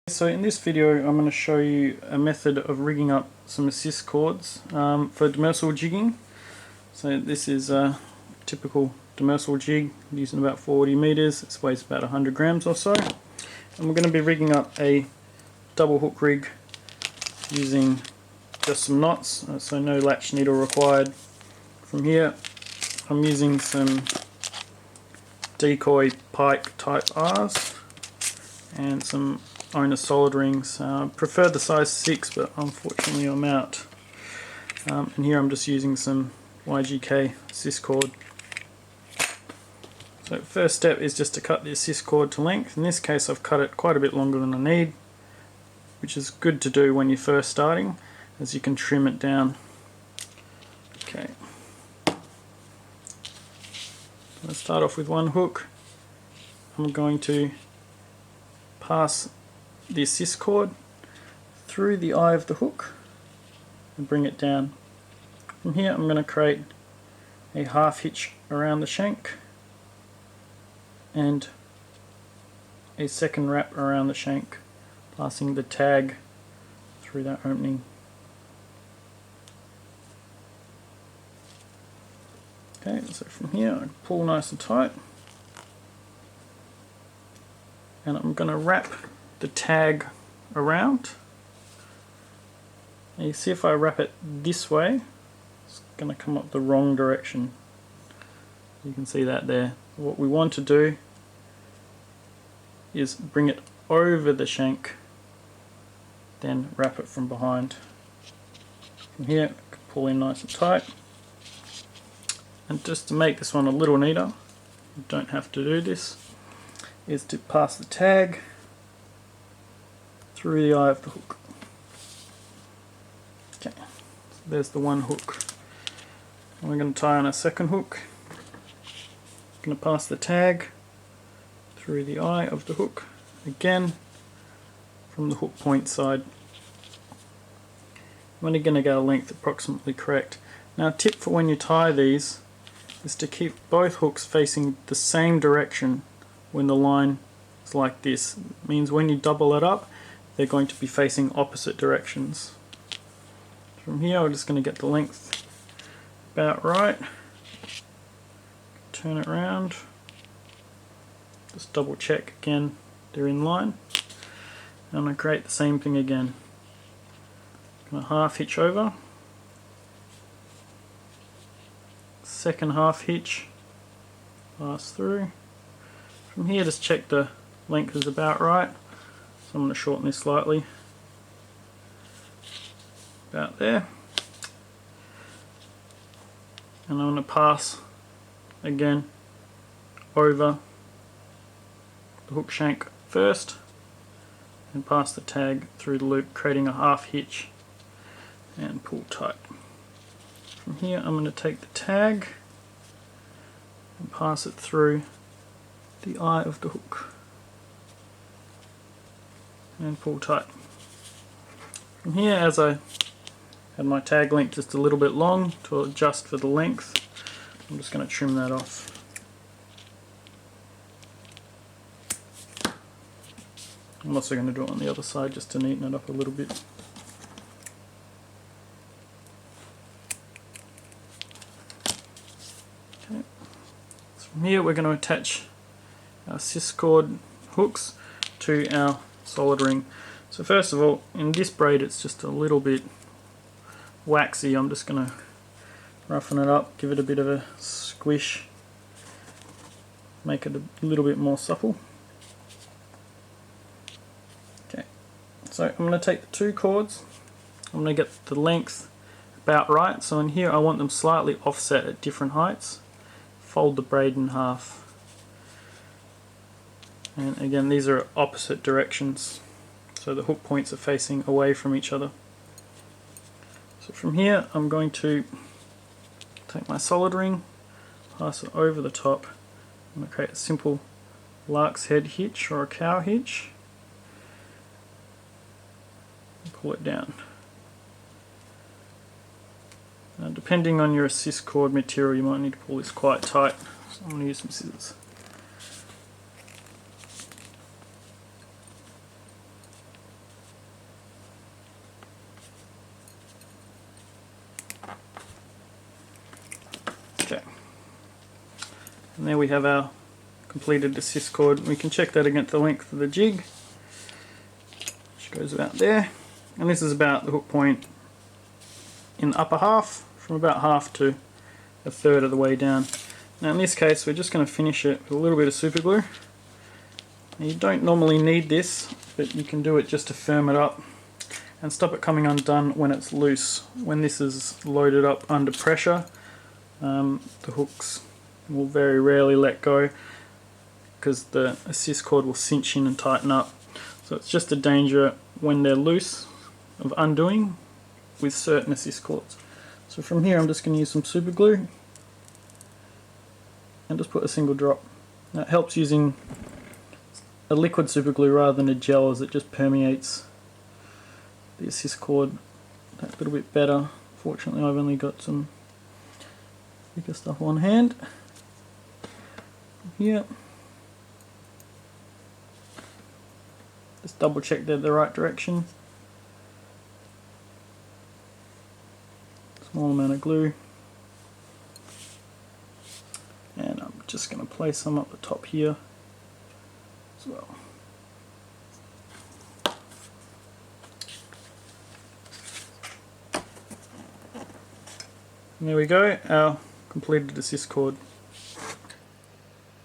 So in this video I'm going to show you a method of rigging up some assist cords for demersal jigging. So this is a typical demersal jig using about 40 meters. It weighs about 100 grams or so. And we're going to be rigging up a double hook rig using just some knots, so no latch needle required. From here I'm using some decoy pike type R's and some owner solid rings. Prefer the size 6, but unfortunately I'm out. And here I'm just using some YGK assist cord. So first step is just to cut the assist cord to length. In this case I've cut it quite a bit longer than I need, which is good to do when you're first starting, as you can trim it down. Okay. Let's start off with one hook. I'm going to pass the assist cord through the eye of the hook and bring it down. From here I'm going to create a half hitch around the shank and a second wrap around the shank, passing the tag through that opening. Okay, so from here I pull nice and tight, and I'm going to wrap the tag around. And you see, if I wrap it this way, it's going to come up the wrong direction. You can see that there. What we want to do is bring it over the shank, then wrap it from behind. From here, I can pull in nice and tight. And just to make this one a little neater, you don't have to do this, is to pass the tag through the eye of the hook. Okay, so there's the one hook. And we're going to tie on a second hook. I'm going to pass the tag through the eye of the hook, again from the hook point side. I'm only going to get a length approximately correct. Now, a tip for when you tie these is to keep both hooks facing the same direction when the line is like this. It means when you double it up, they're going to be facing opposite directions. From here we're just going to get the length about right, turn it around, just double check again they're in line, and I'm going to create the same thing again. I'm going to half hitch over, second half hitch, pass through. From here just check the length is about right. I'm going to shorten this slightly, about there, and I'm going to pass again over the hook shank first and pass the tag through the loop, creating a half hitch, and pull tight. From here I'm going to take the tag and pass it through the eye of the hook and pull tight. From here, as I had my tag length just a little bit long to adjust for the length, I'm just going to trim that off. I'm also going to do it on the other side just to neaten it up a little bit. Okay. So from here we're going to attach our assist cord hooks to our solid ring. So first of all, in this braid it's just a little bit waxy. I'm just going to roughen it up, give it a bit of a squish, make it a little bit more supple. Okay, so I'm going to take the two cords, I'm going to get the length about right. So in here I want them slightly offset at different heights. Fold the braid in half. And again, these are opposite directions, so the hook points are facing away from each other. So from here I'm going to take my solid ring, pass it over the top. I'm going to create a simple Lark's head hitch or a cow hitch and pull it down. Now, depending on your assist cord material, you might need to pull this quite tight, so I'm going to use some scissors. And there we have our completed assist cord. We can check that against the length of the jig, which goes about there. And this is about the hook point in the upper half, from about half to a third of the way down. Now in this case we're just going to finish it with a little bit of super glue. Now, you don't normally need this, but you can do it just to firm it up and stop it coming undone when it's loose. When this is loaded up under pressure, the hooks will very rarely let go because the assist cord will cinch in and tighten up. So it's just a danger when they're loose of undoing with certain assist cords. So from here I'm just going to use some super glue and just put a single drop. Now it helps using a liquid super glue rather than a gel, as it just permeates the assist cord that little bit better. Fortunately I've only got some thicker stuff on hand. Here, just double check they're the right direction. Small amount of glue, and I'm just going to place some up the top here as well. And there we go, our completed assist cord.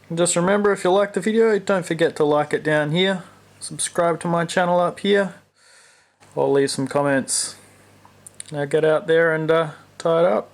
And just remember, if you like the video, don't forget to like it down here, subscribe to my channel up here, or leave some comments. Now get out there and tie it up.